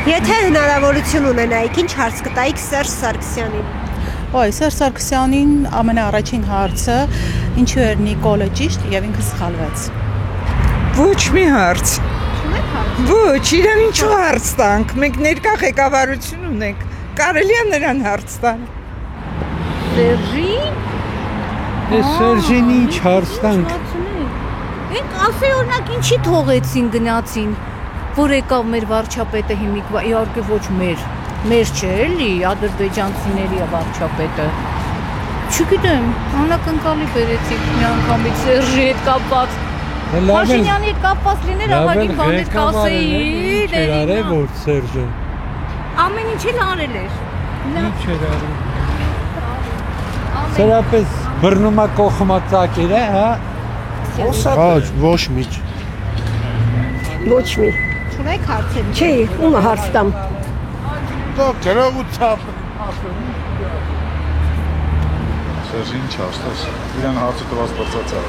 Եթե հնարավորություն ունենայիք, ինչ հարց կտայիք Սերժ Սարգսյանին։ Սերժ Սարգսյանին ամենաառաջին հարցը ինչու էր Նիկոլը ճիշտ եւ ինքը սխալվեց։ Ոչ մի հարց։ Ոչ, իրան ինչու հարց տանք։ Մենք ներկա ղեկավարություն ունենք։ Կարելի է նրան հարց տալ։ Սերժին։ Սերժին ինչ հարց տանք։ Ենք ասի օրինակ ինչի թողեցին գնացին, որ եկավ մեր վարչապետը հիմիկ, իհարկե ոչ մեր չէ, էլի, ադրբեջանցիների վարչապետը։ Չգիտեմ, անակնկալի բերեցիք մի անգամից Սերժի հետ կապված։ Փաշինյանի հետ կապված լիներ, ահագին բաներ կասեի, դերին։ Որ Սերժը ամեն ինչ էլ արել էր։ Ինչ էր արել։ Սրապես բռնումա կողմա ծակեր է, հա։ Ոչ մի։ Ոչ մի։ Չունեք հարցեր։ Չի, ումը հարց տամ։ Գրող ու ցապ։ Սերժին չաստես, իրան հարցը տված բրծած է։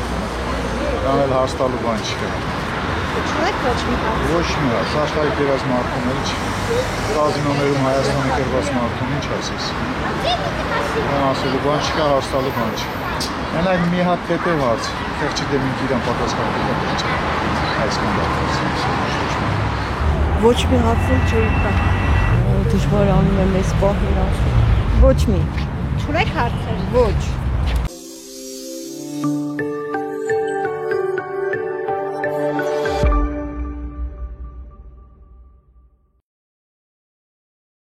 Իրան էլ հարց տալու բան չկա։ Չունեք ոչ մի հարց։ Ոչ մի հարց, աշխարհի դերած մարդուն էլ կազինոներում Հայաստանի կերված մարդուն ինչ ասես։ Իրան ասելու բան չկա, հարց տալու բան չկա։ Մենակ մի հատ թեթև հարց, խեղճի դեմ ինք իրան պատասխանել է։ Այս Ոչ մի հարց չի տա։ Դժվար անում եմ այս պահին ասում։ Ոչ մի։ Չունեք հարցեր։ Ոչ։